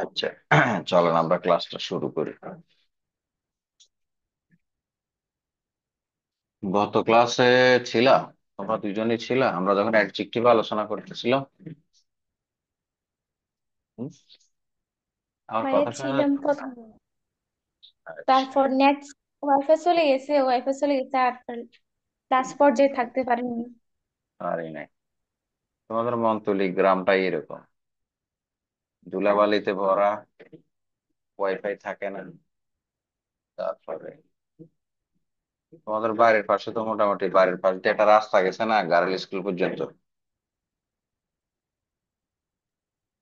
আচ্ছা, চলেন আমরা ক্লাসটা শুরু করি। গত ক্লাসে ছিলাম, তোমরা দুজনই ছিলা আমরা যখন অ্যাডজেক্টিভ আলোচনা করতেছিলাম। হুম? আমার মানে কথা শোনা ছিলাম যাচ্ছে? প্রথমে। আচ্ছা। তারপর নেট ওয়াইফাই চলে গেছে আর ক্লাস পর্যায়ে থাকতে পারিনি। আরে নাই, তোমাদের মন্তলি গ্রামটাই এরকম, ধুলাবালিতে ভরা, ওয়াইফাই থাকে না। তারপরে তোমাদের বাড়ির পাশে তো মোটামুটি বাড়ির পাশে দিয়ে একটা রাস্তা গেছে না গার্ল স্কুল পর্যন্ত, জি।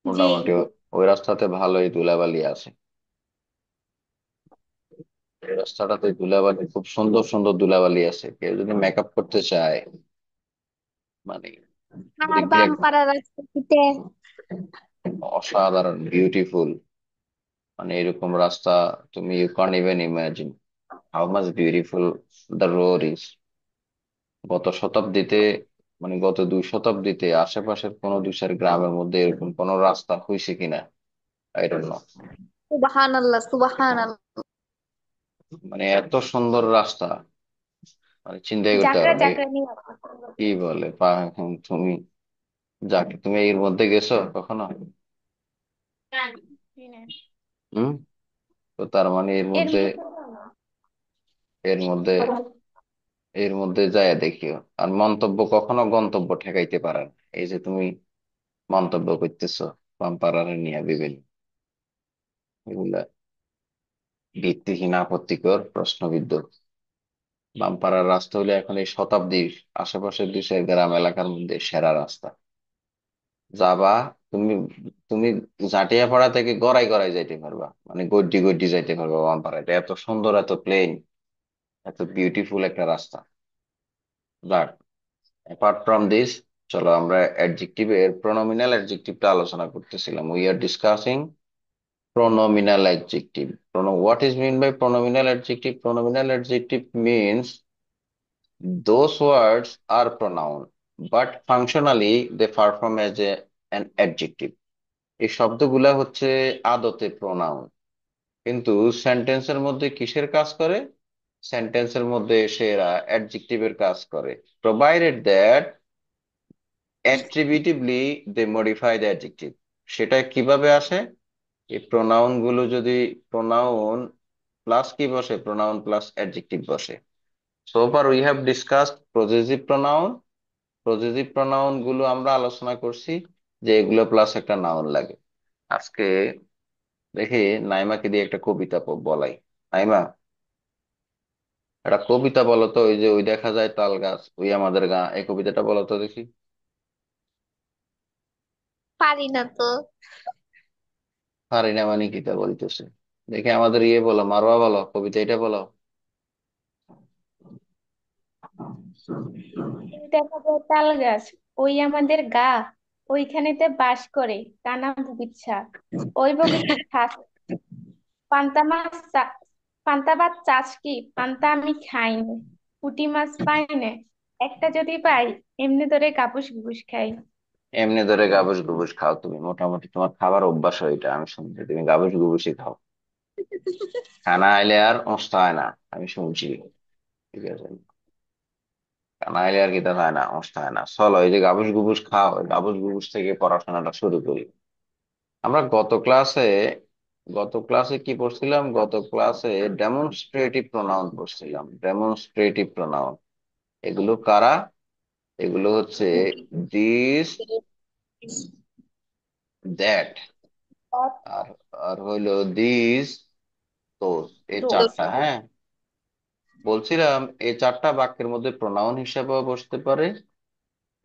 মোটামুটি ওই রাস্তাতে ভালোই ধুলাবালি আছে। এই রাস্তাটাতে ধুলাবালি, খুব সুন্দর সুন্দর ধুলাবালি আছে, কেউ যদি মেকআপ করতে চায় মানে আর ওদিক দিয়ে বামপাড়া রাস্তাতে অসাধারণ বিউটিফুল, মানে এরকম রাস্তা তুমি you can't even imagine how much beautiful the road is. গত শতাব্দীতে, মানে গত 2 শতাব্দীতে আশেপাশের কোনো দেশের গ্রামের মধ্যে এরকম কোনো রাস্তা হয়েছে কিনা আই ডোন্ট নো। সুবহানাল্লাহ সুবহানাল্লাহ। মানে এত সুন্দর রাস্তা, মানে চিন্তাই করতে জাকরা পারো না জাকরা নিয়ে কি বলে তুমি যাকে তুমি এর মধ্যে গেছো কখনো? জি না। হুম। তো তার মানে এর এর মধ্যে, মধ্যে এর মধ্যে এর মধ্যে যায় দেখিও। আর মন্তব্য কখনো গন্তব্য ঠেকাইতে পারে না। এই যে তুমি মন্তব্য করতেছো বাম্পারার নিয়ে বিভিন্ন, এগুলা ভিত্তিহীন আপত্তিকর প্রশ্নবিদ্ধ। বাম্পারার রাস্তা হলে এখন এই শতাব্দীর আশেপাশের দেশের গ্রাম এলাকার মধ্যে সেরা রাস্তা। যাবা তুমি, তুমি জাটিয়াপাড়া থেকে গড়াই গড়াই যাইতে পারবা, মানে গড্ডি গড্ডি যাইতে পারবা বাম্পারা। এটা এত সুন্দর, এত প্লেন, এত বিউটিফুল একটা রাস্তা। বাট অ্যাপার্ট ফ্রম দিস, চলো আমরা অ্যাডজেক্টিভ এর প্রনোমিনাল অ্যাডজেক্টিভটা আলোচনা করতেছিলাম। We are discussing pronominal adjective. What is mean by pronominal adjective? Pronominal adjective means those words are pronoun, but functionally they perform as an adjective. এই শব্দগুলা হচ্ছে আদতে প্রোনাউন, কিন্তু সেন্টেন্সের মধ্যে কিসের কাজ করে? সেন্টেন্সের মধ্যে এসে এরা অ্যাডজেক্টিভের কাজ করে, provided that attributively they modify the adjective. সেটা কিভাবে আসে? এই প্রোনাউন গুলো যদি, প্রোনাউন প্লাস কি বসে, প্রোনাউন প্লাস অ্যাডজেক্টিভ বসে। So far we have discussed possessive pronoun. Possessive pronoun গুলো আমরা আলোচনা করছি যে এগুলো প্লাস একটা নাউন লাগে। আজকে দেখি নাইমাকে দিয়ে একটা কবিতা বলাই। নাইমা, একটা কবিতা বলো তো, ওই যে ওই দেখা যায় তাল গাছ ওই আমাদের গা, এই কবিতাটা বলো তো দেখি। পারি না তো। পারি না মানে কিতা বলতেছে? দেখি আমাদের ইয়ে বলো, মারোয়া বলো, কবিতা এটা বলো। ওই দেখা যায় তাল গাছ, ওই আমাদের গা, ওইখানেতে বাস করে কানা বুবিচ্ছা, ওই বগিচার থাক পান্তা মাছ পান্তা ভাত চাষ কি পান্তা আমি খাই নে, পুঁটি মাছ পাই নে, একটা যদি পাই এমনি ধরে কাপুস কুপুস খাই। এমনি ধরে গাবুস গুবুস খাও তুমি, মোটামুটি তোমার খাবার অভ্যাস ওইটা, আমি শুনছি তুমি গাবুস গুবুসই খাও। খানা আইলে আর অস্তা হয় না, আমি শুনছি। ঠিক আছে, খানা আইলে আর কিতা হয় না, অস্তা হয় না। চলো এই যে গাবুস গুবুস খাও, ওই গাবুস গুবুস থেকে পড়াশোনাটা শুরু করি। আমরা গত ক্লাসে কি পড়ছিলাম? গত ক্লাসে ডেমনস্ট্রেটিভ প্রোনাউন পড়ছিলাম। ডেমনস্ট্রেটিভ প্রোনাউন এগুলো কারা? এগুলো হচ্ছে দিস, দ্যাট, আর আর হইলো দিস, দোজ, এই চারটা। হ্যাঁ, বলছিলাম এই চারটা বাক্যের মধ্যে প্রোনাউন হিসেবেও বসতে পারে।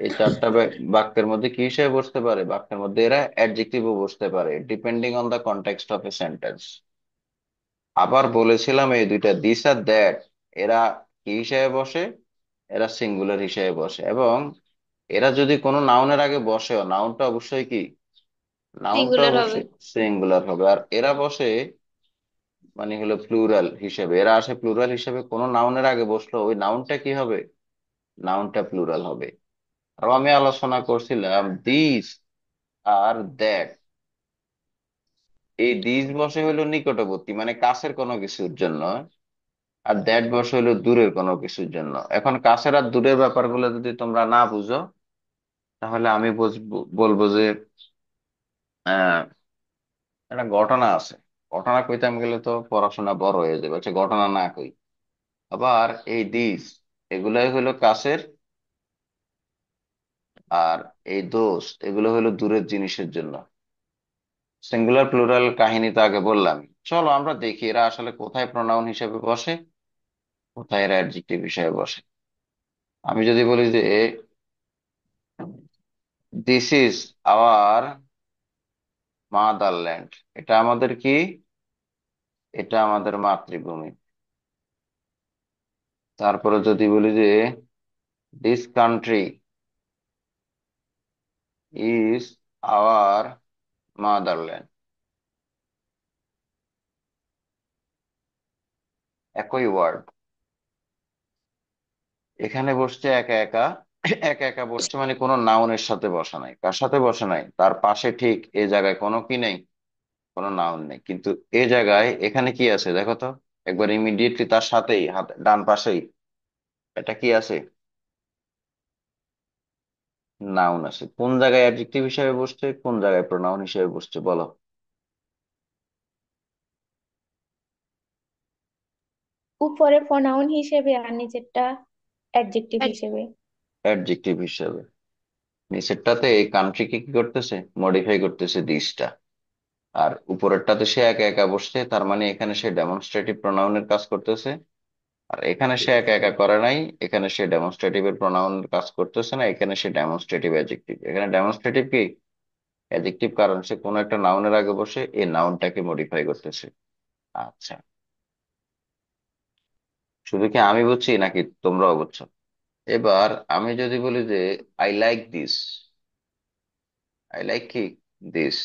এই চারটা বাক্যের মধ্যে কি হিসেবে বসতে পারে? বাক্যের মধ্যে এরা অ্যাডজেক্টিভও বসতে পারে, depending on the context of a sentence. আবার বলেছিলাম এই দুইটা দিস আর দ্যাট, এরা কি হিসেবে বসে? এরা সিঙ্গুলার হিসেবে বসে, এবং এরা যদি কোনো নাউনের আগে বসেও, নাউনটা অবশ্যই কি, নাউনটা সিঙ্গুলার হবে। অবশ্যই সিঙ্গুলার হবে। আর এরা বসে মানে হলো প্লুরাল হিসেবে, এরা আসে প্লুরাল হিসেবে। কোনো নাউনের আগে বসলো ওই নাউনটা কি হবে? নাউনটা প্লুরাল হবে। আর আমি আলোচনা করছিলাম দিস আর দ্যাট, এই দিস বসে হলো নিকটবর্তী মানে কাছের কোনো কিছুর জন্য, আর দ্যাট বসে হলো দূরের কোনো কিছুর জন্য। এখন কাছের আর দূরের ব্যাপারগুলো যদি তোমরা না বুঝো, তাহলে আমি বলবো যে আহ একটা ঘটনা আছে। ঘটনা কইতাম গেলে তো পড়াশোনা বড় হয়ে যাবে, আচ্ছা ঘটনা না কই। আবার এই দিস, এগুলাই হলো কাছের, আর এই দোষ এগুলো হলো দূরের জিনিসের জন্য। সিঙ্গুলার প্লুরাল কাহিনী তো আগে বললাম। চলো আমরা দেখি এরা আসলে কোথায় প্রোনাউন হিসেবে বসে, কোথায় এরা অ্যাডজেক্টিভ হিসেবে বসে। আমি যদি বলি যে দিস ইজ আওয়ার মাদারল্যান্ড, এটা আমাদের কি? এটা আমাদের মাতৃভূমি। তারপরে যদি বলি যে this country is our motherland, একই ওয়ার্ড। এখানে বসছে একা একা, একা একা বসছে মানে কোনো নাউনের সাথে বসা নাই। কার সাথে বসা নাই? তার পাশে ঠিক এই জায়গায় কোনো কি নেই, কোনো নাউন নেই। কিন্তু এ জায়গায় এখানে কি আছে দেখো তো, একবার ইমিডিয়েটলি তার সাথেই হাত ডান পাশেই এটা কি আছে? নাউন আছে। কোন জায়গায় অ্যাডজেক্টিভ হিসেবে বসছে, কোন জায়গায় প্রোনাউন হিসেবে বসছে বলো? উপরে প্রনাউন হিসেবে আর নিচেরটা অ্যাডজেক্টিভ হিসেবে। অ্যাডজেক্টিভ হিসেবে। নিচেরটাতে এই কান্ট্রিকে কি করতেছে, মডিফাই করতেছে দিসটা। আর উপরেরটাতে সে একা একা বসছে, তার মানে এখানে সে ডেমনস্ট্রেটিভ প্রোনাউনের কাজ করতেছে। আর এখানে সে একা একা করে নাই, এখানে সে ডেমনস্ট্রেটিভ এর প্রোনাউনের কাজ করতেছে না, এখানে সে ডেমনস্ট্রেটিভ অ্যাডজেক্টিভ। এখানে ডেমনস্ট্রেটিভ কি অ্যাডজেক্টিভ, কারণ সে কোনো একটা নাউনের আগে বসে এই নাউনটাকে মডিফাই করতেছে। আচ্ছা, শুধু কি আমি বুঝছি নাকি তোমরাও বুঝছো? এবার আমি যদি বলি যে I like this, I like কি দিস,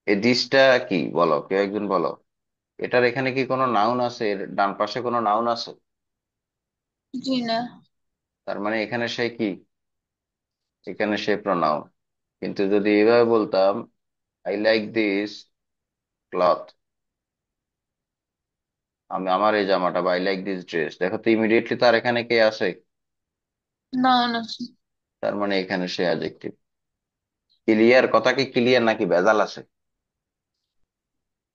এই দিসটা কি বলো, কেউ একজন বলো। এটার এখানে কি কোনো নাউন আছে? এর ডান পাশে কোনো নাউন আছে? জি না। তার মানে এখানে সে কি, এখানে সে প্রনাউন। কিন্তু যদি এভাবে বলতাম আই লাইক দিস ক্লথ, আমি আমার এই জামাটা, বা আই লাইক দিস ড্রেস, দেখো তো ইমিডিয়েটলি তার এখানে কে আছে? না না। তার মানে এখানে সে অ্যাডজেক্টিভ। ক্লিয়ার? কথা কি ক্লিয়ার নাকি ভেজাল আছে?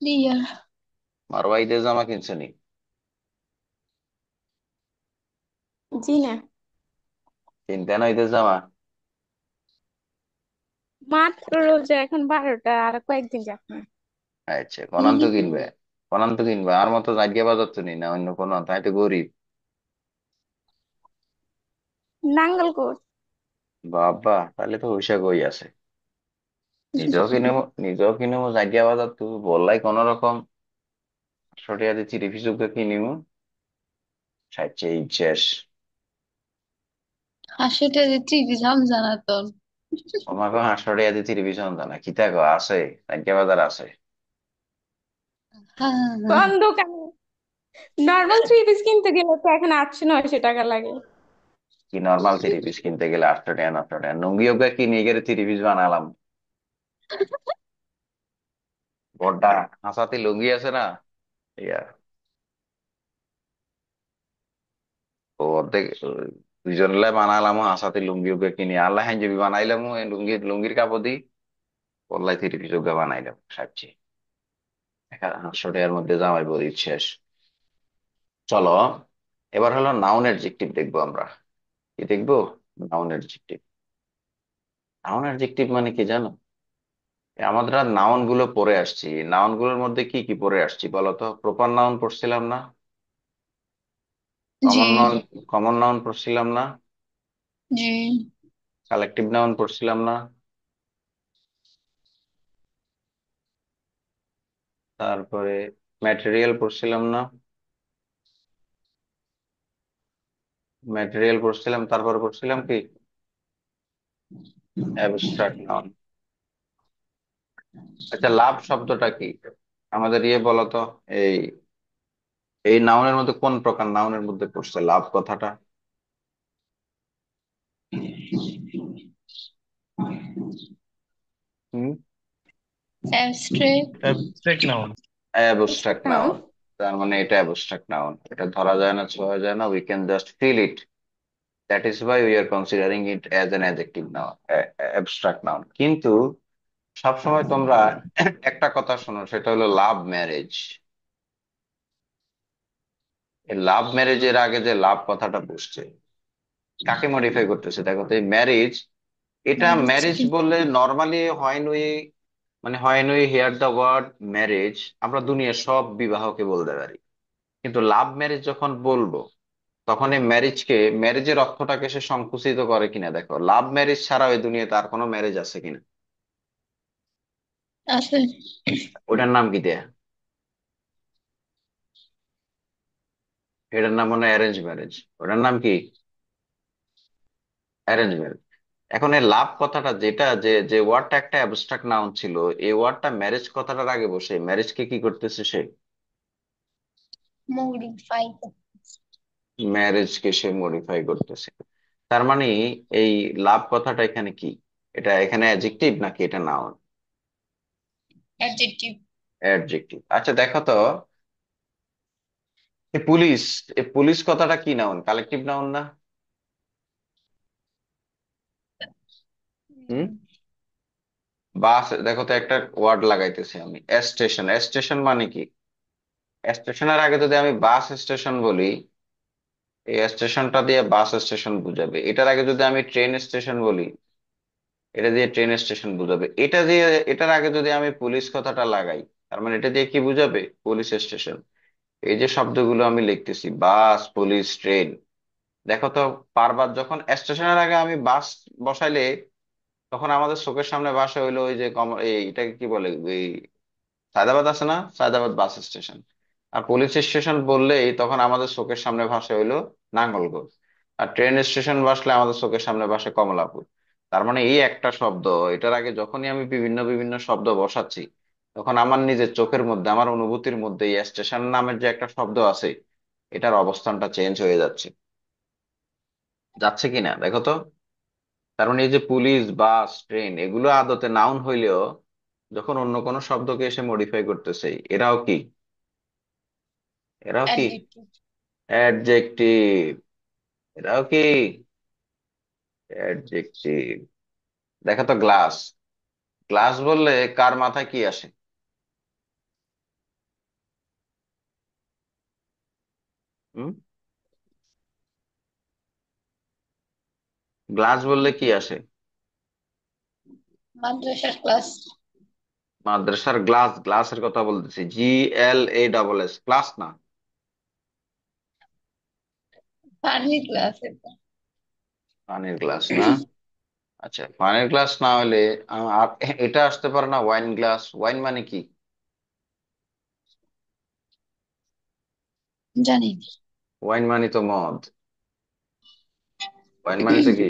ক্লিয়ার। মারওয়া ঈদের জামা কিনছে নি? জি না। কিনতে না ঈদের জামা? মাত্র রোজা এখন 12টা, আর কয়েকদিন যাক না। আচ্ছা, কোনান তো কিনবে, কোনান তো কিনবে। আর মতো জাগিয়া বাজার তো নি না অন্য কোনো, তাই তো গরিব। নাঙ্গলকোট। বাবা, তাহলে তো পয়সা কই আছে? নিজেও কিনবো, নিজেও কিনবো জাগিয়া বাজার, তুই বললাই কোন রকম। সরিয়াতে চিড়ি ফিসুকে কিনিমু, সাইছে ইচ্ছেস। হাসিটা দিচ্ছি দিলাম জানাতন। আমাকে হাঁসড়িয়াতে চিড়ি ফিসন জানা কি থাকো আছে, জাগিয়া বাজার আছে। কোন দোকানে? নর্মাল 3 পিস কিনতে গেলে তো এখন 800-900 টাকা লাগে। কি নর্মাল থ্রি পিস কিনতে গেলে 800 টাকা 900 টাকা? লুঙ্গি ওকে কিনে গেলে থ্রি পিস বানালাম। বড়টা হাসাতে লুঙ্গি আছে না, ইয়া, ও অর্ধেক দুইজন লাই বানালাম হাসাতে লুঙ্গি ওকে কিনে, আল্লাহ হ্যাঁ যদি বানাইলাম এই লুঙ্গি, লুঙ্গির কাপড় দি পল্লাই থ্রি পিস ওকে বানাইলাম সাচ্ছি। 800 টাকার মধ্যে জামাই পরি শেষ। চলো, এবার হলো নাউন অ্যাডজেক্টিভ দেখবো আমরা। কি দেখবো? Noun adjective. নাউন অ্যাডজেক্টিভ মানে কি জানো? আমরা নাউন গুলো পড়ে আসছি, নাউন গুলোর মধ্যে কি কি পড়ে আসছি বলো তো? প্রপার নাউন পড়ছিলাম না? জি কমন নাউন, কমন নাউন পড়ছিলাম না? জি কালেকটিভ নাউন পড়ছিলাম না? তারপরে ম্যাটেরিয়াল পড়ছিলাম না? ম্যাটেরিয়াল পড়ছিলাম, তারপরে পড়ছিলাম কি অ্যাবস্ট্রাক্ট নাউন। আচ্ছা, লাভ শব্দটা কি আমাদের? ইয়ে বলো তো, এই এই নাউনের মধ্যে কোন প্রকার নাউনের মধ্যে পড়ছে লাভ কথাটা? হুম? abstract, abstract noun. Abstract abstract noun. Noun. তার মানে এটা অ্যাবস্ট্রাক্ট নাউন, এটা ধরা যায় না, ছোঁয়া যায় না, we can just feel it. That is why we are considering it as an adjective noun, abstract noun. কিন্তু সবসময় তোমরা একটা কথা শোনো, সেটা হলো লাভ ম্যারেজ। এই লাভ ম্যারেজের আগে যে লাভ কথাটা বসছে, কাকে মডিফাই করতেছে দেখো তো। এই ম্যারেজ, এটা marriage ম্যারেজ কি? বললে নর্মালি হয় নই, মানে হয় নই হিয়ার দ্য ওয়ার্ড ম্যারেজ, আমরা দুনিয়ার সব বিবাহকে বলতে পারি। কিন্তু লাভ ম্যারেজ যখন বলবো, তখন এই ম্যারেজকে, ম্যারেজের অর্থটাকে সে সংকুচিত করে কিনা দেখো। লাভ ম্যারেজ ছাড়া ওই দুনিয়াতে আর কোনো ম্যারেজ আছে কিনা? আছে। ওটার নাম কি দেয়া? এটার নাম মনে হয় অ্যারেঞ্জ ম্যারেজ। ওটার নাম কি? Arrange marriage. এখন এই লাভ কথাটা, যেটা যে যে ওয়ার্ডটা একটা অ্যাবস্ট্রাক্ট নাউন ছিল, এই ওয়ার্ডটা ম্যারেজ কথাটার আগে বসে ম্যারেজকে কি করতেছে সে? Modify. ম্যারেজকে সে মডিফাই করতেছে। তার মানে এই লাভ কথাটা এখানে কি? এটা এখানে অ্যাডজেক্টিভ নাকি এটা নাউন? Adjective. অ্যাডজেক্টিভ। আচ্ছা দেখো তো, এই পুলিশ, এই পুলিশ কথাটা কি নাউন, কালেকটিভ নাউন না? হুম। Mm. বাস, দেখো তো একটা ওয়ার্ড লাগাইতেছি আমি, স্টেশন। স্টেশন মানে কি? স্টেশনের আগে যদি আমি বাস স্টেশন বলি, এই স্টেশনটা দিয়ে বাস স্টেশন বুঝাবে। এটার আগে যদি আমি ট্রেন স্টেশন বলি, এটা দিয়ে ট্রেন স্টেশন বুঝাবে। এটা দিয়ে, এটার আগে যদি আমি পুলিশ কথাটা লাগাই, তার মানে এটা দিয়ে কি বুঝাবে? Police station. এই যে শব্দগুলো আমি লিখতেছি, বাস, পুলিশ, ট্রেন, দেখো তো, বারবার যখন স্টেশনের আগে আমি বাস বসাইলে, তখন আমাদের চোখের সামনে ভাসে হইলো ওই যে এটাকে কি বলে, এই সায়দাবাদ আছে না, সায়দাবাদ বাস স্টেশন। আর পুলিশ স্টেশন বললেই তখন আমাদের চোখের সামনে ভাসে হইলো নাঙ্গলকোট। আর ট্রেন স্টেশন ভাসলে আমাদের চোখের সামনে ভাসে কমলাপুর। তার মানে এই একটা শব্দ, এটার আগে যখনই আমি বিভিন্ন বিভিন্ন শব্দ বসাচ্ছি, তখন আমার নিজের চোখের মধ্যে, আমার অনুভূতির মধ্যে এই স্টেশন নামের যে একটা শব্দ আছে, এটার অবস্থানটা চেঞ্জ হয়ে যাচ্ছে। যাচ্ছে কিনা দেখো তো। তার মানে এই যে পুলিশ, বাস, ট্রেন, এগুলো আদতে নাউন হইলেও যখন অন্য কোনো শব্দকে এসে মডিফাই করতেছে, এরাও কি? এরাও কি? Adjective. অ্যাডজেক্টিভ। এরাও কি? অ্যাডজেক্টিভ। দেখো তো গ্লাস, গ্লাস বললে কার মাথায় কি আসে? হুম। গ্লাস বললে কি আসে? Madrasar class. মাদ্রাসার গ্লাস, গ্লাসের কথা বলতেছি, GLASS, ক্লাস না। Funny class. পানির গ্লাস না? আচ্ছা, পানির গ্লাস না হলে আর এটা আসতে পারে না, ওয়াইন গ্লাস। ওয়াইন মানে কি? জানি না। ওয়াইন মানে তো মদ। ওয়াইন মানে তো কি?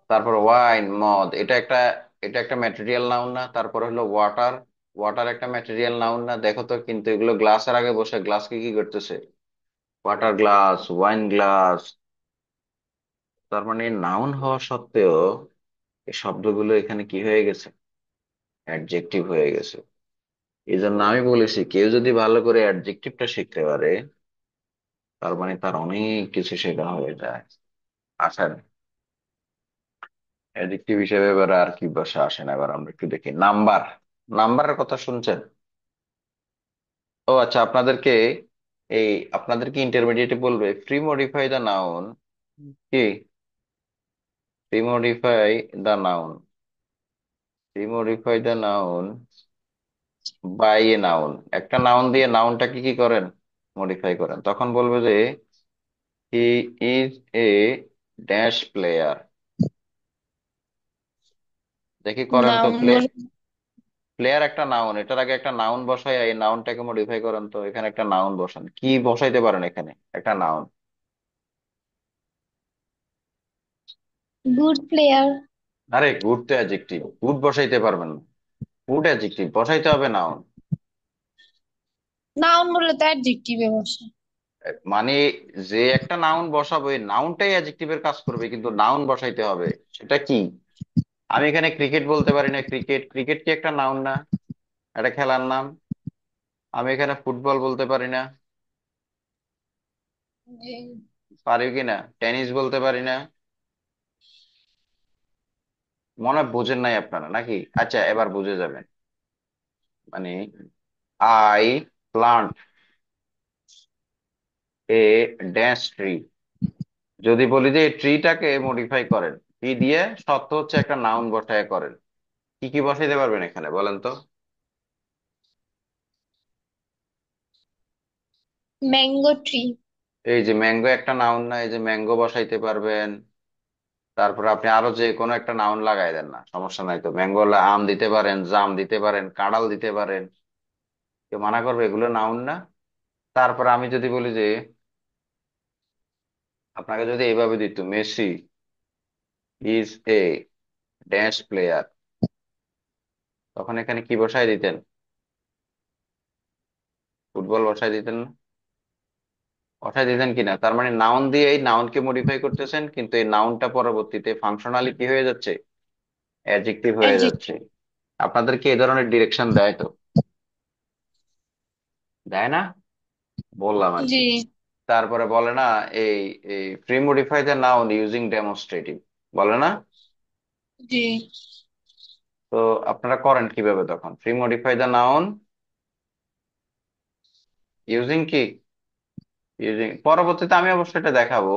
তারপর ওয়াইন, মদ, এটা একটা, এটা একটা ম্যাটেরিয়াল নাউন না? তারপর হলো ওয়াটার, ওয়াটার একটা ম্যাটেরিয়াল নাউন না? দেখো তো, কিন্তু এগুলো গ্লাসের আগে বসে গ্লাসকে কি করতেছে? Water glass, wine glass. তার মানে নাউন হওয়া সত্ত্বেও এই শব্দগুলো এখানে কি হয়ে গেছে? অ্যাডজেক্টিভ হয়ে গেছে। এই জন্য আমি বলেছি, কেউ যদি ভালো করে অ্যাডজেক্টিভটা শিখতে পারে, তার মানে তার অনেক কিছু শেখা হয়ে যায়। আচ্ছা, অ্যাডজেক্টিভ হিসেবে এবার আর কি বসে আসে না, এবার আমরা একটু দেখি নাম্বার। নাম্বারের কথা শুনছেন? ও আচ্ছা, আপনাদেরকে এই, আপনাদেরকে ইন্টারমিডিয়েটে বলবে ফ্রি মডিফাই দ্য নাউন, কি free modify the noun, free modify the noun by a noun. একটা নাউন দিয়ে নাউনটাকে কি করেন? মডিফাই করেন। তখন বলবে যে he is a dash player. দেখি করেন তো, নাউন প্লে, বলে প্লেয়ার একটা নাউন, এটার আগে একটা নাউন বসাই, এই নাউনটাকে মডিফাই করেন তো। এখানে একটা নাউন বসান, কি বসাইতে পারেন এখানে? একটা নাউন। Good player. আরে গুড তো অ্যাডজেক্টিভ, গুড বসাইতে পারবেন না। গুড অ্যাডজেক্টিভ, বসাইতে হবে নাউন। নাউন বললে তো অ্যাডজেক্টিভে বসে। মানে যে একটা নাউন বসাবো, এই নাউনটাই অ্যাডজেক্টিভের কাজ করবে, কিন্তু নাউন বসাইতে হবে। সেটা কি? আমি এখানে ক্রিকেট বলতে পারি না, ক্রিকেট ক্রিকেট কি একটা নাউন না? একটা খেলার নাম। আমি এখানে ফুটবল বলতে পারি না, জি। পারি কি না? টেনিস বলতে পারি না। মনে হয় বোঝেন নাই আপনারা নাকি? আচ্ছা, এবার বুঝে যাবেন। মানে I plant a dash tree. যদি বলি যে ট্রিটাকে মডিফাই করেন, ট্রি দিয়ে সত্য হচ্ছে একটা নাউন বসায় করেন, কি কি বসাইতে পারবেন এখানে বলেন তো? Mango tree. এই যে ম্যাঙ্গো একটা নাউন না? এই যে ম্যাঙ্গো বসাইতে পারবেন। তারপর আপনি আরো যে কোনো একটা নাউন লাগাই দেন না, সমস্যা নাই তো। ম্যাঙ্গো আম দিতে পারেন, জাম দিতে পারেন, কাঁঠাল দিতে পারেন। কেউ মানা করবে? এগুলো নাউন না? তারপর আমি যদি বলি যে, আপনাকে যদি এইভাবে দিত, Messi is a dash player, তখন এখানে কি বসাই দিতেন? ফুটবল বসাই দিতেন না? বসাই দিতেন কিনা? তার মানে নাউন দিয়ে এই নাউনকে মডিফাই করতেছেন, কিন্তু এই নাউনটা পরবর্তীতে ফাংশনালি কি হয়ে যাচ্ছে? অ্যাডজেক্টিভ হয়ে অ্যাডজেক্টিভ। যাচ্ছে। আপনাদেরকে এই ধরনের ডিরেকশন দেয় তো? দেয় না? বললাম আর জি। কি। তারপরে বলে না, এই এই pre modify the noun using demonstrative, বলে না? জি। তো আপনারা করেন কিভাবে তখন? Pre modify the noun using কি? ইউজিং, পরবর্তীতে আমি অবশ্যই এটা দেখাবো,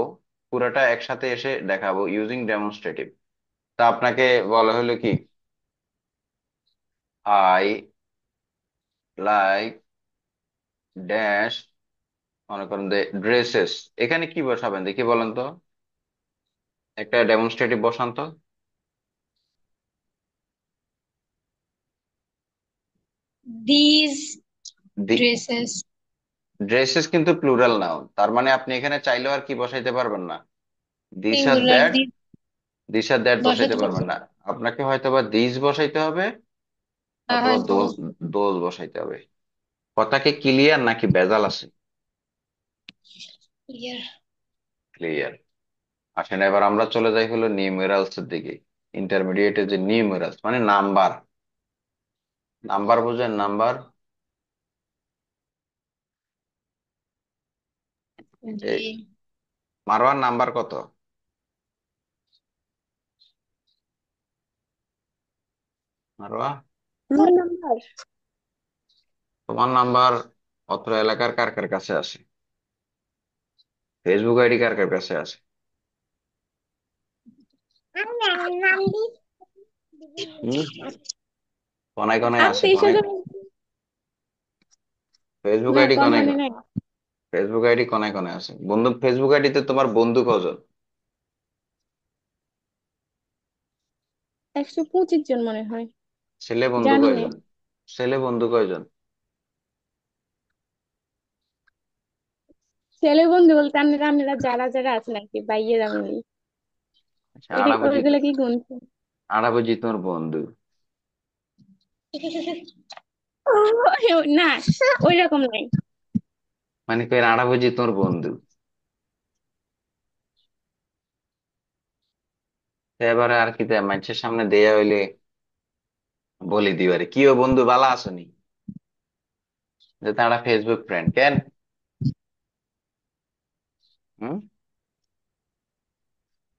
পুরোটা একসাথে এসে দেখাবো, ইউজিং ডেমনস্ট্রেটিভ। তা আপনাকে বলা হলো কি, আই লাইক ড্যাশ, মনে করেন যে ড্রেসেস, এখানে কি বসাবেন দেখি বলেন তো? একটা ডেমনস্ট্রেটিভ বসান তো। This dresses. ড্রেসেস কিন্তু প্লুরাল নাউন, তার মানে আপনি এখানে চাইলেও আর কি বসাইতে পারবেন না? This are singular that, this this are that বসাইতে বসাতে পারবেন পারবো। না। আপনাকে হয়তো বা দিস বসাইতে হবে, না অথবা হয়তো। দোজ, দোজ বসাইতে হবে। কথা কি ক্লিয়ার নাকি ভেজাল আছে? ইয়ার। ক্লিয়ার। আসেন এবার আমরা চলে যাই হলো নিউমেরালস এর দিকে। ইন্টারমিডিয়েটের যে নিউমেরালস মানে নাম্বার, নাম্বার বুঝেন? নাম্বার, জি। এই মারওয়ার নাম্বার কত? মারওয়া, আমার নাম্বার তোমার নাম্বার অত্র এলাকার কার কার কাছে আছে? ফেসবুক আইডি কার কার কাছে আছে? হুম, কোনায় কোনায় আমি আছে, 23 কোনায়। জন। ফেসবুক না, আইডি কম কোনায়, মনে নাই। ফেসবুক আইডি কোনায় কোনায় আছে। বন্ধু, ফেসবুক আইডিতে তোমার বন্ধু কজন? 125 জন মনে হয়। ছেলে বন্ধু জানি না। কয়জন? ছেলে বন্ধু কয়জন? ছেলে বন্ধু বলতে আপনারা আপনারা যারা যারা আছেন আর কি, বাইয়ের আমি আচ্ছা, আড়া বুঝি তো, ওইগুলো কি গুনছেন? আড়া বুঝি তোমার বন্ধু। না, ওই রকম নাই। মানে কই আড়া বুঝি তোমার বন্ধু? তো এবারে আর কি দেয় মানুষের সামনে দেয়া হইলে বলি দিবারে, কি ও বন্ধু বালা আসনি, যে তারা ফেসবুক ফ্রেন্ড কেন? হুম,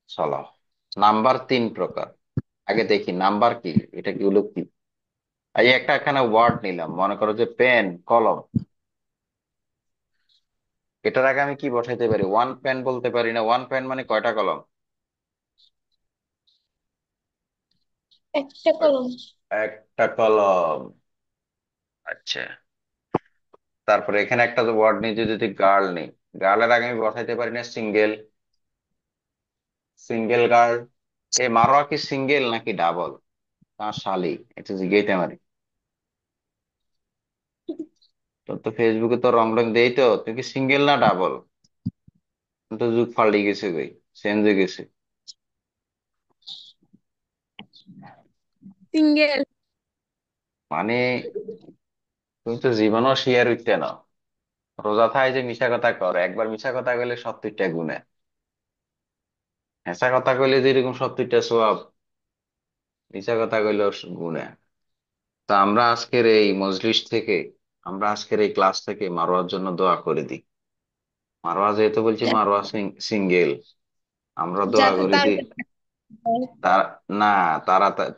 চলো। নাম্বার তিন প্রকার। আগে দেখি নাম্বার কি, এটা কি হলো কি। এই একটা এখানে ওয়ার্ড নিলাম, মনে করো যে পেন, কলম। এটার আগে আমি কি বসাইতে পারি? ওয়ান পেন বলতে পারি না? ওয়ান পেন মানে কয়টা কলম? একটা কলম। একটা কলম। আচ্ছা, তারপরে এখানে একটা ওয়ার্ড নিয়ে যদি গার্ল নেই, গার্লের আগে আমি বসাইতে পারি না সিঙ্গেল? Single girl. এই মারোয়া কি সিঙ্গেল নাকি ডাবল? তার শালি, এটা জিজ্ঞেস পারি। তোর তো ফেসবুকে তো রং রং দেই, তো তুই কি সিঙ্গেল না ডাবল? তো যুগ পাল্টে গেছে, ভাই চেঞ্জ হয়ে গেছে। সিঙ্গেল। মানে তুমি তো জীবনও শেয়ার হইতে না। রোজা থাই যে মিশা কথা কর, একবার মিশা কথা কইলে 70টা গুণে, হেসা কথা কইলে যেরকম 70টা সোয়াব। মিছা কথা কইলেও গুণে। তা আমরা আজকের এই মজলিস থেকে, আমরা আজকের এই ক্লাস থেকে মারোয়ার জন্য দোয়া করে দিই। মারোয়া যেহেতু বলছি, মারোয়া সিঙ্গেল, আমরা দোয়া যাতে করে দিই। তাড়াতাড়ি হয়। তার না,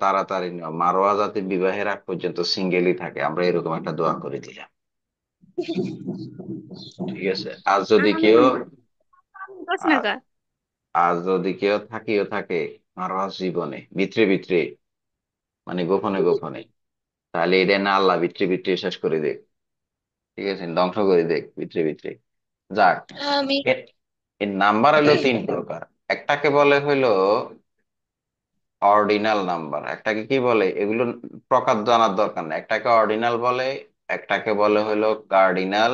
তাড়াতাড়ি নয়, মারোয়া যাতে বিবাহের আগ পর্যন্ত সিঙ্গেলই থাকে, আমরা এরকম একটা দোয়া করে দিলাম। ঠিক আছে? আজ যদি আমি কেউ আ- নাকা। আজ যদি কেউ থাকিও থাকে মারোয়ার জীবনে ভিতরে ভিতরে, মানে গোপনে গোপনে, তাহলে এটা না আল্লাহ ভিতরে ভিতরে শেষ করে দেখ। ঠিক আছে, ধ্বংস করে দেখ ভিতরে ভিতরে। যাক, আমি এর এর নাম্বার হলো তিন প্রকার। একটাকে বলে হইলো অর্ডিনাল নাম্বার, একটাকে কি বলে, এগুলো প্রকার জানার দরকার নেই। একটাকে অর্ডিনাল বলে, একটাকে বলে হলো কার্ডিনাল,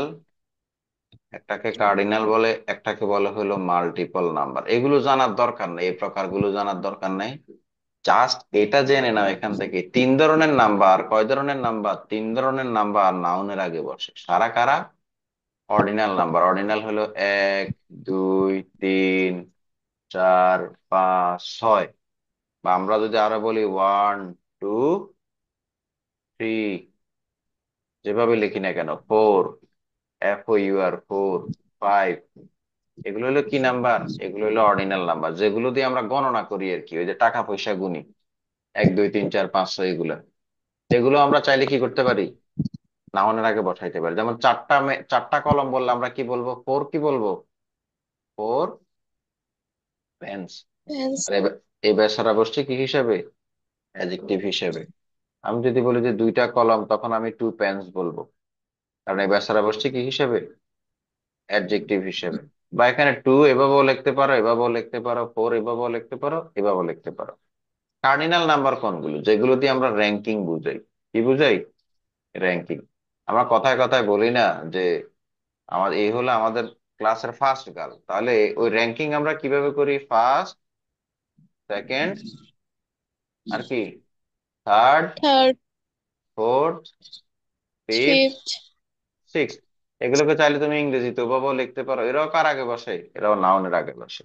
একটাকে কার্ডিনাল বলে, একটাকে বলে হলো মাল্টিপল নাম্বার। এগুলো জানার দরকার নেই, এই প্রকারগুলো জানার দরকার নেই। জাস্ট এটা জেনে নাও এখান থেকে, তিন ধরনের নাম্বার। কয় ধরনের নাম্বার? তিন ধরনের নাম্বার নাউনের আগে বসে। সারা কারা? Ordinal number. অর্ডিনাল হলো এক, দুই, তিন, চার, পাঁচ, ছয়। বা আমরা যদি আরো বলি ওয়ান, টু, থ্রি, যেভাবে লিখি না কেন, ফোর, FOUR, ফোর, ফাইভ, এগুলো হলো কি নাম্বার? এগুলো হলো অর্ডিনাল নাম্বার, যেগুলো দিয়ে আমরা গণনা করি আর কি, ওই যে টাকা পয়সা গুনি, এক, দুই, তিন, চার, পাঁচ, ছয়, এগুলো। এগুলো আমরা চাইলে কি করতে পারি? নাউনের আগে বসাইতে পারি। যেমন চারটা কলম বললে আমরা কি বলবো? ফোর কি বলবো? Four pens. আর pencil, এই বেসারা বসছে কি হিসাবে? অ্যাডজেক্টিভ হিসেবে। আমি যদি বলি যে দুইটা কলম, তখন আমি টু পেন্স বলবো, কারণ এই বেসারা বসছে কি হিসেবে? অ্যাডজেক্টিভ হিসেবে। বা এখানে টু এভাবেও লিখতে পারো, এভাবেও লিখতে পারো, ফোর এভাবেও লিখতে পারো, এভাবেও লিখতে পারো। কার্ডিনাল নাম্বার কোনগুলো? যেগুলো দিয়ে আমরা র্যাঙ্কিং বুঝাই। কি বুঝাই? র্যাঙ্কিং। আমরা কথায় কথায় বলি না যে এই হলো আমাদের ক্লাসের ফার্স্ট গার্ল, তাহলে ওই র্যাঙ্কিং আমরা কিভাবে করি? ফার্স্ট, সেকেন্ড, আর কি, third, third, fourth, fifth, fifth, six. এগুলোকে চাইলে তুমি ইংরেজিতে ওভাবেও লিখতে পারো। এরাও কার আগে বসে? এরাও নাউনের আগে বসে।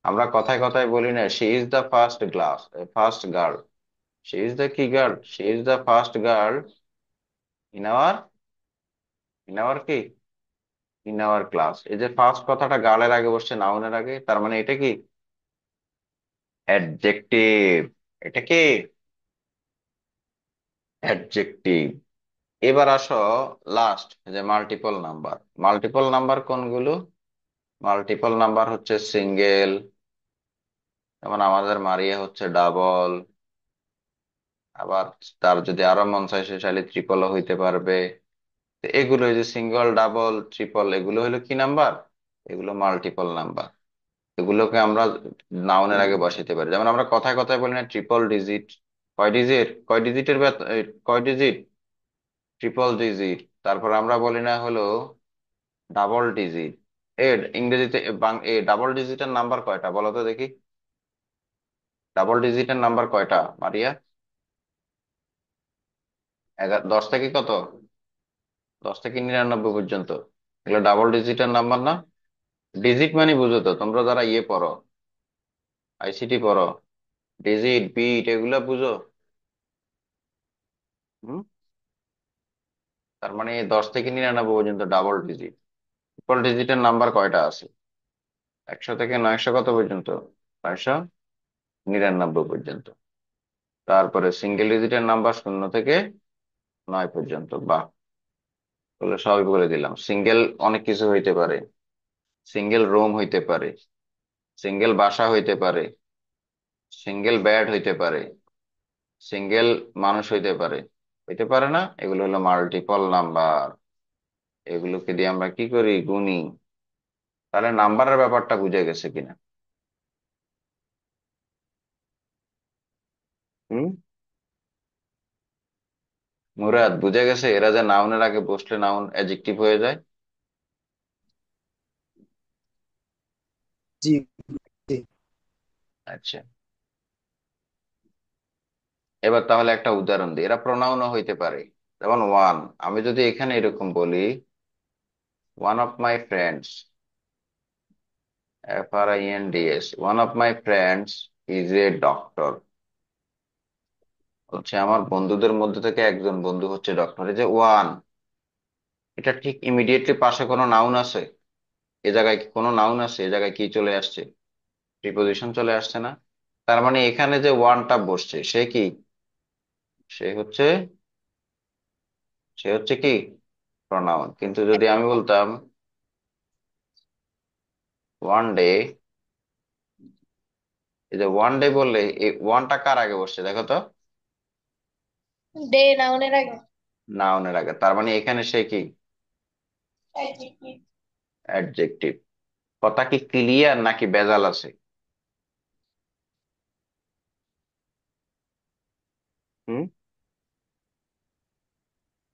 আমরা কথায় কথায় বলি না, she is the first girl. She is the কি girl? She is the first girl in our, কি, ইন আওয়ার ক্লাস। এই যে ফার্স্ট কথাটা গার্লের আগে বসছে, নাউনের আগে, তার মানে এটা কি? অ্যাডজেক্টিভ। এটা কি? অ্যাডজেক্টিভ। এবার আসো লাস্ট, যে মাল্টিপল নাম্বার। মাল্টিপল নাম্বার কোনগুলো? মাল্টিপল নাম্বার হচ্ছে সিঙ্গেল, যেমন আমাদের মারিয়া হচ্ছে ডাবল। আবার তার যদি আরো মন চায় সে চাইলে ট্রিপলও হইতে পারবে। তো এগুলো, এই যে সিঙ্গল, ডাবল, ট্রিপল, এগুলো হলো কি নাম্বার? এগুলো মাল্টিপল নাম্বার। এগুলোকে আমরা নাউনের আগে বসাইতে পারি। যেমন আমরা কথায় কথায় বলি না ট্রিপল ডিজিট। কয় ডিজিট? কয় ডিজিটের কয় ডিজিট? Triple digit. তারপর আমরা বলি না হলো ডাবল ডিজিট। এর ইংরেজিতে ডাবল ডিজিটের নাম্বার কয়টা বলো তো দেখি? ডাবল ডিজিটের নাম্বার কয়টা মারিয়া? 10 থেকে কত? 10 থেকে 99 পর্যন্ত। এগুলো ডাবল ডিজিটের নাম্বার না? ডিজিট মানে বুঝো তো তোমরা যারা ইয়ে পড়ো, ICT পড়ো, ডিজিট, বিট, এগুলা বুঝো? হুম? তার মানে 10 থেকে 99 পর্যন্ত ডাবল ডিজিট। ট্রিপল ডিজিটের নাম্বার কয়টা আছে? 100 থেকে 900 কত পর্যন্ত? 999 পর্যন্ত। তারপরে সিঙ্গেল ডিজিটের নাম্বার 0 থেকে 9 পর্যন্ত। বাহ, তাহলে সবই বলে দিলাম। সিঙ্গেল অনেক কিছু হইতে পারে। সিঙ্গেল রুম হইতে পারে, সিঙ্গেল বাসা হইতে পারে, সিঙ্গেল বেড হইতে পারে, সিঙ্গেল মানুষ হইতে পারে। হইতে পারে না? এগুলো হলো মাল্টিপল নাম্বার। এগুলোকে দিয়ে আমরা কি করি? গুনি। তাহলে নাম্বারের ব্যাপারটা বুঝে গেছে কিনা? হুম? মুরাদ, বুঝে গেছে এরা যে নাউনের আগে বসলে নাউন অ্যাডজেক্টিভ হয়ে যায়? জি জি। আচ্ছা, এবার তাহলে একটা উদাহরণ দিই। এরা প্রোনাউনও হইতে পারে। যেমন ওয়ান, আমি যদি এখানে এরকম বলি, one of my friends, FRINDS, one of my friends is a doctor. বলছে আমার বন্ধুদের মধ্যে থেকে একজন বন্ধু হচ্ছে ডক্টর। এই যে ওয়ান, এটা ঠিক ইমিডিয়েটলি পাশে কোনো নাউন আছে? এ জায়গায় কি কোনো নাউন আছে? এ জায়গায় কি চলে আসছে? প্রিপোজিশন চলে আসছে না? তার মানে এখানে যে ওয়ানটা বসছে সে কি? সে হচ্ছে সে হচ্ছে কি প্রনাউন। কিন্তু যদি আমি বলতাম ওয়ান ডে, এই যে ওয়ান ডে বললে এই ওয়ানটা কার আগে বসছে দেখো তো? ডে নাউনের আগে। নাউনের আগে, তার মানে এখানে সে কি? অ্যাডজেক্টিভ। অ্যাডজেক্টিভ। কথা কি ক্লিয়ার নাকি ভেজাল আছে? হুম?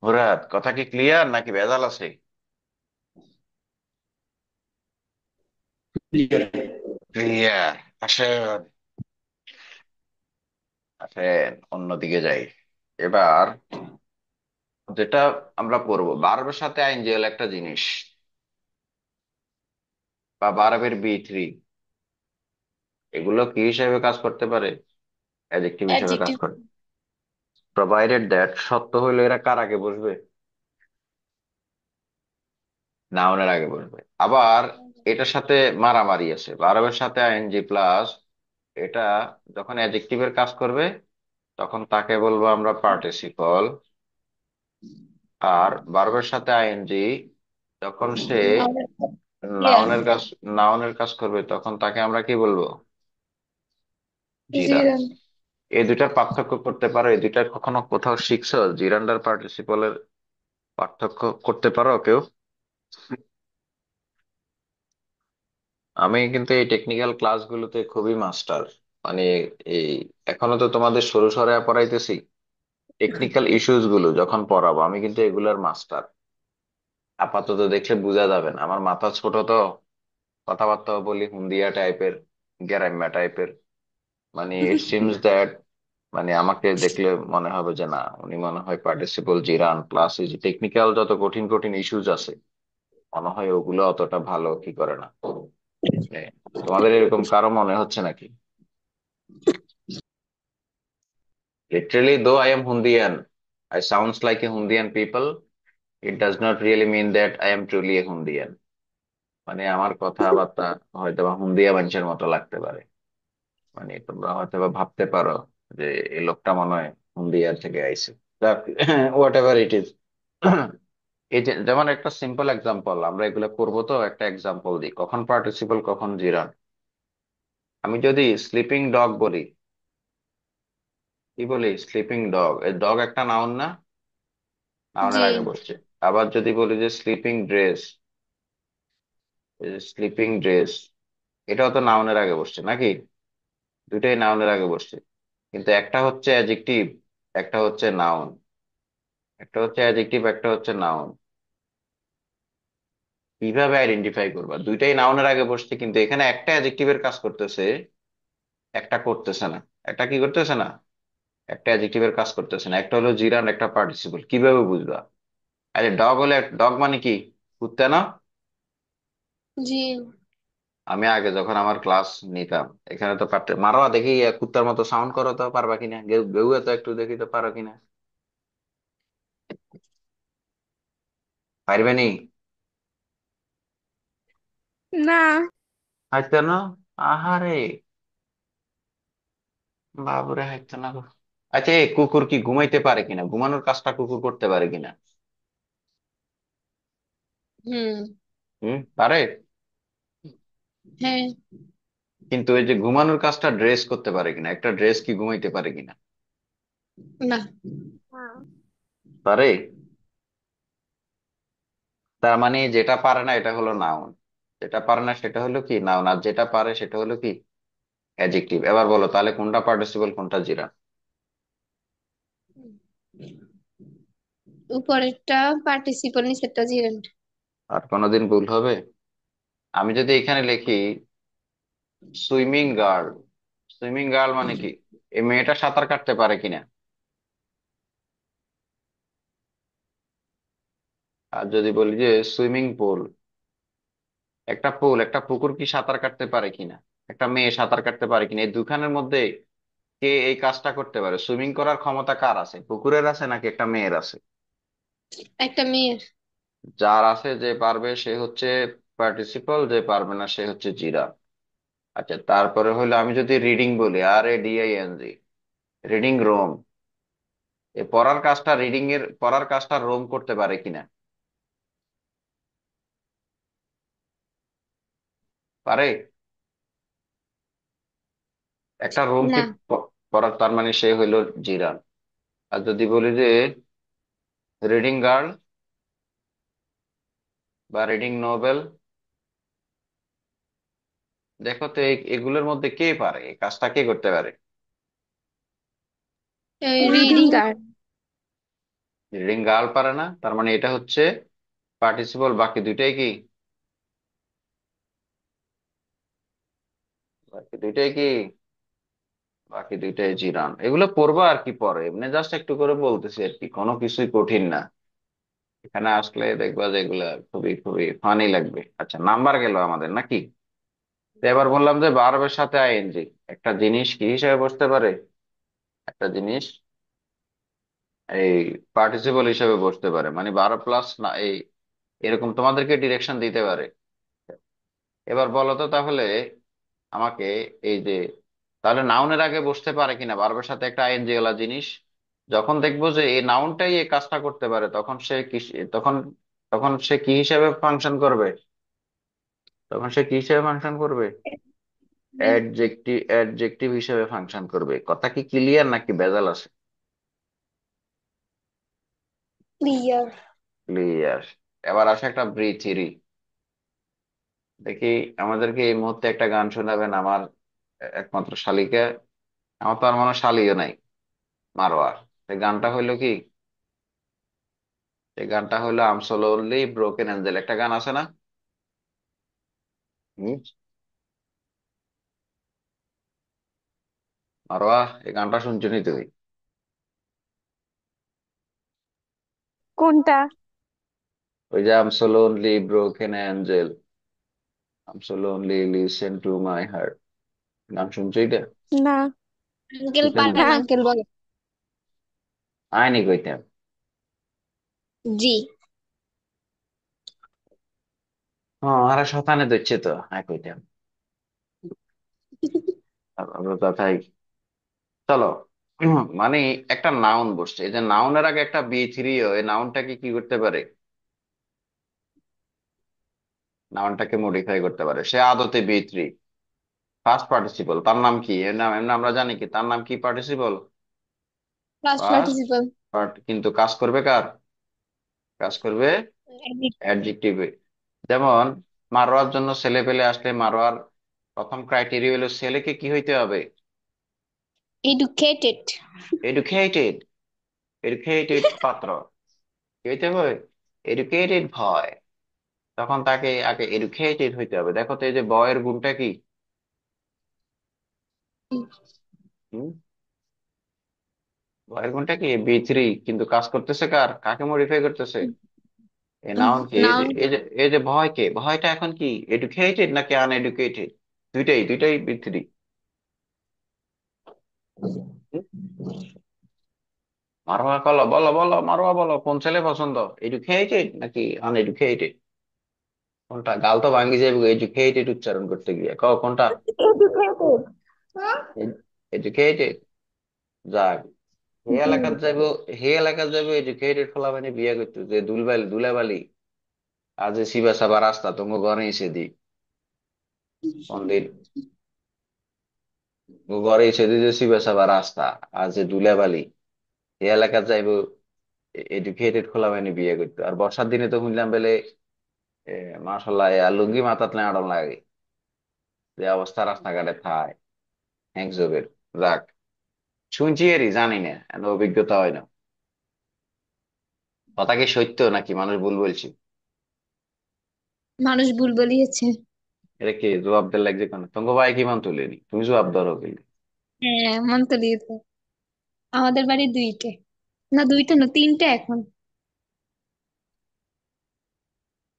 মুরাদ, কথা কি ক্লিয়ার নাকি ভেজাল আছে? ক্লিয়ার। ক্লিয়ার। আসেন, আসেন অন্যদিকে যাই এবার। যেটা আমরা পড়বো ভার্বের সাথে আইএনজি হলো একটা জিনিস, বা ভার্বের বি থ্রি, এগুলো কি হিসেবে কাজ করতে পারে? অ্যাডজেক্টিভ হিসেবে কাজ অ্যাডজেক্টিভ। করে। প্রোভাইডেড দ্যাট, সত্য হইলে এরা কার আগে বসবে? নাউনের আগে বসবে। আবার এটার সাথে মারামারি আছে, ভার্বের সাথে আইএনজি প্লাস এটা যখন অ্যাডজেক্টিভের কাজ করবে তখন তাকে বলবো আমরা পার্টিসিপল। আর ভার্বের সাথে আইএনজি যখন সে ইয়া। নাউনের কাজ নাউনের কাজ করবে তখন তাকে আমরা কি বলবো? জিরান। জিরান। এই দুইটার পার্থক্য করতে পারো? এই দুইটার কখনো কোথাও শিখছো জিরান্ডার পার্টিসিপলের পার্থক্য করতে পারো কেউ? আমি কিন্তু এই টেকনিক্যাল ক্লাসগুলোতে খুবই মাস্টার। মানে এই এখনো তো তোমাদের সরু সরে পড়াইতেছি, টেকনিক্যাল ইস্যুস গুলো যখন পড়াবো আমি কিন্তু এগুলার মাস্টার। আপাতত দেখলে বোঝা যাবে না, আমার মাথা ছোট তো, কথাবার্তা বলি হুন্দিয়া টাইপের, গ্যারাম্যা টাইপের। মানে ইট সিমস দ্যাট, মানে আমাকে দেখলে মনে হবে যে না, উনি মনে হয় পার্টিসিপল জিরান প্লাস এই যে টেকনিক্যাল যত কঠিন কঠিন ইস্যুস আছে মনে হয় ওগুলো অতটা ভালো কি করে না। এ, তোমাদের এরকম কারো মনে হচ্ছে নাকি? Literally, though I am Hundian, I sounds like a Hundian people. It does not really mean that I am truly a Hundian. মানে আমার কথাবার্তা হয়তো বা হুন্দিয়া মানুষের মতো লাগতে পারে। মানে তোমরা হয়তো বা ভাবতে পারো যে এই লোকটা মনে হয় হুন্দিয়ার থেকে আইছে। What ever it is. এই যে যেমন একটা সিম্পল এক্সাম্পল, আমরা এগুলো করবো তো একটা এক্সাম্পল দিই, কখন পার্টিসিপল কখন জিরান। আমি যদি স্লিপিং ডগ বলি, কি বলি? Sleeping dog. এই ডগ একটা নাউন না? নাউনের জি। আগে বসছে। আবার যদি বলি যে স্লিপিং ড্রেস, স্লিপিং ড্রেস, এটাও তো নাউনের আগে বসছে নাকি? দুইটাই নাউনের আগে বসছে। কিন্তু একটা হচ্ছে অ্যাডজেক্টিভ, একটা হচ্ছে নাউন। একটা হচ্ছে অ্যাডজেক্টিভ, একটা হচ্ছে নাউন। কিভাবে আইডেন্টিফাই করবা? দুইটাই নাউনের আগে বসছে কিন্তু এখানে একটা অ্যাডজেক্টিভের কাজ করতেছে, একটা করতেছে না। একটা কি করতেছে না? একটা অ্যাডজেক্টিভের কাজ করতেছে না। একটা হলো জিরান, একটা পার্টিসিপল। কিভাবে বুঝবা? আরে ডগ হলে, ডগ মানে কি? কুত্তা না? জি। আমি আগে যখন আমার ক্লাস নিতাম এখানে তো পারতে মারো দেখি, কুত্তার মতো সাউন্ড করো তো, পারবা কিনা? গেউ গেউ তো একটু দেখি তো পারো কিনা। পারবে নি? না। হাইতো না? আহারে, বাবুরে হাইতো না গো। আচ্ছা, এই কুকুর কি ঘুমাইতে পারে কিনা? ঘুমানোর কাজটা কুকুর করতে পারে কিনা? হুম। পারে। হ্যাঁ। কিন্তু এই যে ঘুমানোর কাজটা ড্রেস করতে পারে কিনা? একটা ড্রেস কি ঘুমাইতে পারে কিনা? না। পারে। তার মানে যেটা পারে না এটা হলো নাউন, যেটা পারে না সেটা হলো কি নাউন, আর যেটা পারে সেটা হলো কি অ্যাডজেক্টিভ। এবার বলো তাহলে কোনটা পার্টিসিপল কোনটা জিরা? উপরেরটা পার্টিসিপল, নিচেরটা জিরান্ড। আর কোনোদিন ভুল হবে? আমি যদি এখানে লিখি সুইমিং গার্ল, সুইমিং গার্ল মানে কি? এই মেয়েটা সাঁতার কাটতে পারে কিনা? আর যদি বলি যে সুইমিং পুল, একটা পুল, একটা পুকুর কি সাঁতার কাটতে পারে কিনা? একটা মেয়ে সাঁতার কাটতে পারে কিনা? এই দুখানের মধ্যে কে এই কাজটা করতে পারে? সুইমিং করার ক্ষমতা কার আছে? কুকুরের আছে নাকি একটা মেয়ের আছে? একটা মেয়ের। যার আছে, যে পারবে সে হচ্ছে পার্টিসিপল, যে পারবে না সে হচ্ছে জিরাফ। আচ্ছা, তারপরে হলো আমি যদি রিডিং বলি, RADING, রিডিং রোম, এই পড়ার কাজটা রোম করতে পারে কিনা? পারে? একটা রোমকে না, পড়ার, তার মানে সে হইলো জিরাফ। আর যদি বলি যে রিডিং গার্ল বা রিডিং নোবেল, দেখো তো এগুলোর মধ্যে কে পারে, এই কাজটা কে করতে পারে? Reading reading. Guard. Reading girl পারে না, তার মানে এটা হচ্ছে পার্টিসিপল। বাকি দুইটাই কি? বাকি দুইটাই কি? বাকি দুইটাই জিরান। এগুলো পড়বা আর কি, পরে এমনি জাস্ট একটু করে বলতেছি আর কি, কোনো কিছুই কঠিন না। এখানে আসলে দেখবা যে এগুলা খুবই খুবই ফানি লাগবে। আচ্ছা, নাম্বার গেল আমাদের নাকি? তো এবার বললাম যে ভার্বের সাথে আইএনজি একটা জিনিস কি হিসেবে বসতে পারে? একটা জিনিস এই পার্টিসিপল হিসেবে বসতে পারে, মানে ভার্ব প্লাস না এই, এরকম তোমাদেরকে ডিরেকশন দিতে পারে। এবার বলো তো তাহলে আমাকে, এই যে তাহলে নাউনের আগে বসতে পারে কিনা ভার্বের সাথে একটা আইএনজি ওয়ালা জিনিস? যখন দেখবো যে এই নাউনটাই এই কাজটা করতে পারে, তখন সে কি, তখন তখন সে কি হিসেবে ফাংশন করবে? তখন সে কি হিসেবে ফাংশন করবে? অ্যাডজেক্টিভ হিসেবে ফাংশন করবে। কথা কি ক্লিয়ার নাকি ভেজাল আছে? ক্লিয়ার। ক্লিয়ার। এবার আসে একটা ব্রি থিওরি। দেখি, আমাদেরকে এই মুহূর্তে একটা গান শোনাবেন আমার একমাত্র শালিকে। আমার তো আর মনে হয় শালিও নাই, মারোয়ার। এই গানটা হইলো কি? এই গানটা হইলো আম সো লোনলি ব্রোকেন অ্যাঞ্জেল, একটা গান আছে না? হুম, মারোয়া, এই গানটা শুনছো নি তুই? কোনটা? ওই যে I'm so lonely broken angel, I'm so lonely listen to my heart, গান শুনছো এটা? না। আঙ্কেল শুনছেন না? পারেন, না। আঙ্কেল বলে। আয়নি কইতাম। জি। হ্যাঁ, আরে শতানে দিচ্ছে তো, আয় কইতাম। আমরা কথাই, চলো। মানে একটা নাউন বসছে, এই যে নাউনের আগে একটা B3, এই নাউনটাকে কি করতে পারে? নাউনটাকে মডিফাই করতে পারে। সে আদতে B3, ফার্স্ট পার্টিসিপল। তার নাম কি? এর নাম এমনি আমরা জানি কি তার নাম কি? Participle, first first participle. Part. কিন্তু কাজ করবে কার? কাজ করবে অ্যাডজেক্টিভে। যেমন মারোয়ার জন্য ছেলে পেলে আসলে, মারোয়ার প্রথম ক্রাইটেরিয়া হলো ছেলেকে কি হইতে হবে? এডুকেটেড। এডুকেটেড। এডুকেটেড পাত্র কি হইতে হবে? এডুকেটেড ভয়। তখন তাকে আগে এডুকেটেড হইতে হবে। দেখো তো এই যে বয়ের গুণটা কি? হুম, বয়ের গুণটা কি B3, কিন্তু কাজ করতেছে কার, কাকে মডিফাই করতেছে? এই নাউন কি? এই যে নাউন। এই যে ভয়, কে ভয়টা এখন কি, এডুকেটেড নাকি আনএডুকেটেড? দুইটাই, দুইটাই B3। মারোয়া বলো, বলো বলো, মারোয়া বলো, কোন ছেলে পছন্দ, এডুকেটেড নাকি আনএডুকেটেড? কোনটা? গাল তো ভাঙ্গি যাবে এডুকেটেড উচ্চারণ করতে গিয়ে, কও কোনটা? এডুকেটেড। এডুকেটেড। যাক, হে এলাকাত যাইবো, হে এলাকাত যাইবো এডুকেটেড ফলা মানে বিয়ে করতে, যে দুলবালি দুলাবালি আজ যে শিবা সাবা রাস্তা তোমার ঘরে এসে দি, মন্দির ঘরে এসে দি যে শিবা সাবা রাস্তা, আজ যে দুলাবালি, হে এলাকাত যাইবো এডুকেটেড খোলা মানে বিয়ে করতে। আর বর্ষার দিনে তো শুনলাম বেলে মাসাল্লাহ লুঙ্গি মাথাত আড়ন লাগে, যে অবস্থা রাস্তাঘাটে থায় হ্যাংজবের। যাক, শুনছি এরই, জানি না, এত অভিজ্ঞতা হয় না। কথা কি সত্য নাকি মানুষ ভুল বলছি? মানুষ ভুল বলিয়েছে। এটা কি জবাব দেওয়ার লাগছে কেন? তোমাকে ভাই কি মান তুলেনি, তুমি জবাব ধরো কিন্তু। হ্যাঁ, মন তো দিয়েছে। আমাদের বাড়ি দুইটে। না, দুইটা না, তিনটে এখন।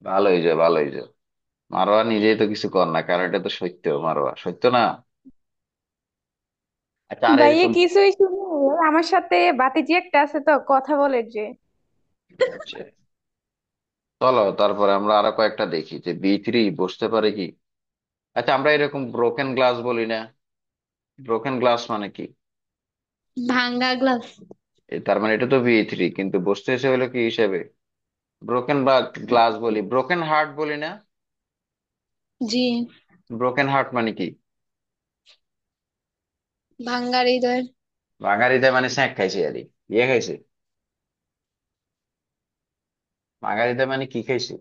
ভালো হয়েছে, ভালো হয়েছে। মারোয়া নিজেই তো কিছু কর না, কারণ এটা তো সত্য, মারোয়া সত্য না? আচ্ছা, আর ভাইয়া এরকম। কিছুই শুনে আমার সাথে বাতিজি একটা আছে তো কথা বলে যে। আচ্ছা, চলো তারপরে আমরা আরো কয়েকটা দেখি যে বি3 বসতে পারে কি। আচ্ছা, আমরা এরকম ব্রোকেন গ্লাস বলি না? ব্রোকেন গ্লাস মানে কি? ভাঙ্গা গ্লাস। তার মানে এটা তো বি3, কিন্তু বসতে এসে হলো কি হিসেবে? ব্রোকেন বা গ্লাস বলি, ব্রোকেন হার্ট বলি না? জি। ব্রোকেন হার্ট মানে কি? ভাঙ্গা হৃদয়। ভাঙারিতে মানে স্যাঁক খাইছে আর কি। ইয়ে খাইছে। ভাঙারিতে মানে কি খাইছে?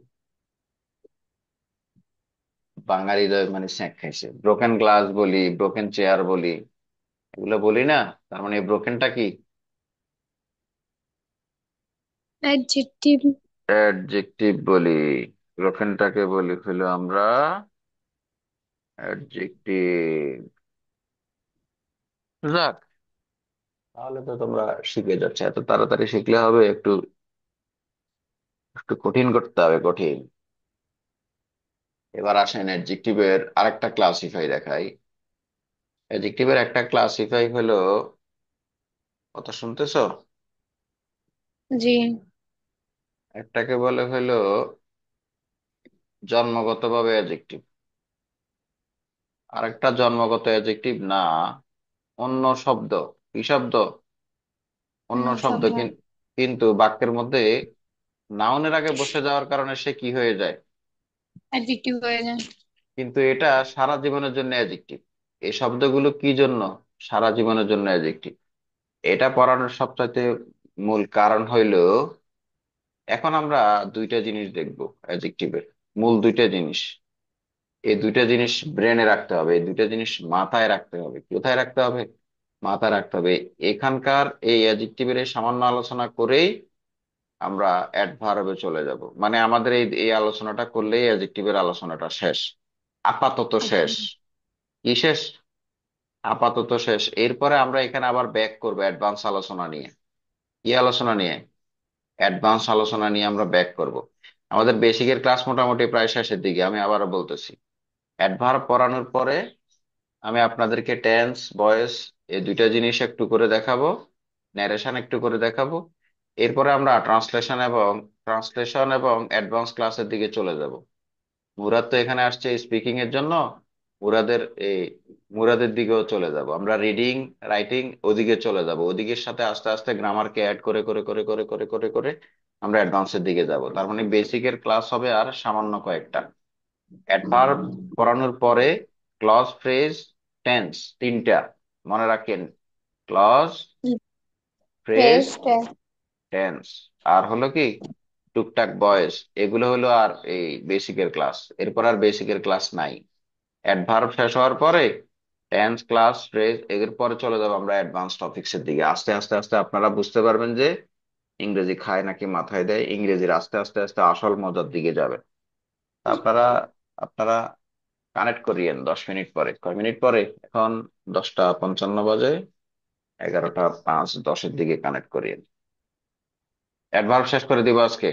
বাঙালিতে মানে স্যাঁক খাইছে। ব্রোকেন গ্লাস বলি, ব্রোকেন চেয়ার বলি, এগুলো বলি না? তার মানে ব্রোকেনটা কি? অ্যাডজেক্টিভ। অ্যাডজেক্টিভ বলি। ব্রোকেনটাকে বলি হলো আমরা অ্যাডজেক্টিভ। যাক, তাহলে তো তোমরা শিখে যাচ্ছে। এত তাড়াতাড়ি শিখলে হবে? একটু একটু কঠিন করতে হবে, কঠিন। এবার আসেন অ্যাডজেক্টিভের আরেকটা ক্লাসিফাই দেখাই। অ্যাডজেক্টিভের একটা ক্লাসিফাই হলো, কথা শুনতেছো? জি। একটাকে বলে হলো জন্মগতভাবে অ্যাডজেক্টিভ। আরেকটা জন্মগত অ্যাডজেক্টিভ না, অন্য শব্দ। কি শব্দ? অন্য অন্য শব্দ। শব্দ। কিন্তু বাক্যের মধ্যে নাউনের আগে বসে যাওয়ার কারণে সে কি হয়ে যায়? অ্যাডজেক্টিভ হয়ে যায়। কিন্তু এটা সারা জীবনের জন্য অ্যাডজেক্টিভ। এই শব্দগুলো কি জন্য সারা জীবনের জন্য অ্যাডজেক্টিভ? এটা পড়ানোর সবচাইতে মূল কারণ হইল, এখন আমরা দুইটা জিনিস দেখবো অ্যাডজেক্টিভের। মূল দুইটা জিনিস। এই দুইটা জিনিস ব্রেনে রাখতে হবে, এই দুইটা জিনিস মাথায় রাখতে হবে। কোথায় রাখতে হবে? মাথায় রাখতে হবে। এখানকার এই অ্যাডজেক্টিভের এই সামান্য আলোচনা করেই আমরা অ্যাডভার্বে চলে যাব। মানে আমাদের এই এই আলোচনাটা করলেই অ্যাডজেক্টিভের আলোচনাটা শেষ। আপাতত আচ্ছা। শেষ। কি শেষ? আপাতত শেষ। এরপরে আমরা এখানে আবার ব্যাক করবো অ্যাডভান্স আলোচনা নিয়ে। কি আলোচনা নিয়ে? অ্যাডভান্স আলোচনা নিয়ে আমরা ব্যাক করব। আমাদের বেসিকের ক্লাস মোটামুটি প্রায় শেষের দিকে, আমি আবারও বলতেছি। অ্যাডভার্ব পড়ানোর পরে আমি আপনাদেরকে টেন্স, ভয়েস, এই দুইটা জিনিস একটু করে দেখাবো, ন্যারেশন একটু করে দেখাবো। এরপরে আমরা ট্রান্সলেশন এবং অ্যাডভান্স ক্লাসের দিকে চলে যাব। মুরাদ তো এখানে আসছে স্পিকিং এর জন্য। মুরাদের এই মুরাদের দিকেও চলে যাব আমরা। রিডিং, রাইটিং ওদিকে চলে যাব। ওদিকের সাথে আস্তে আস্তে গ্রামারকে অ্যাড করে করে করে করে করে করে করে আমরা অ্যাডভান্সের দিকে যাব। তার মানে বেসিকের ক্লাস হবে আর সামান্য কয়েকটা। অ্যাডভার্ব পড়ানোর পরে ক্লজ, ফ্রেজ, টেন্স, তিনটা মনে রাখেন। Clause, phrase, fresh. টেন্স। আর হলো কি টুকটাক বয়েস। এগুলো হলো আর এই বেসিকের ক্লাস। এরপর আর বেসিকের ক্লাস নাই। অ্যাডভার্ব শেষ হওয়ার পরে টেন্স, ক্লাস, ফ্রেজ, এর পরে চলে যাবো আমরা অ্যাডভান্স টপিক্স এর দিকে। আস্তে আস্তে আস্তে আপনারা বুঝতে পারবেন যে ইংরেজি খায় নাকি মাথায় দেয়। ইংরেজির আস্তে আস্তে আস্তে আসল মজার দিকে যাবে। আপনারা আপনারা কানেক্ট করিয়েন 10 মিনিট পরে। কয় মিনিট পরে এখন? 10টা 55 বাজে। 11টা 5, 10-এর দিকে কানেক্ট করিয়েন। অ্যাডভার্ব শেষ করে দিব আজকে।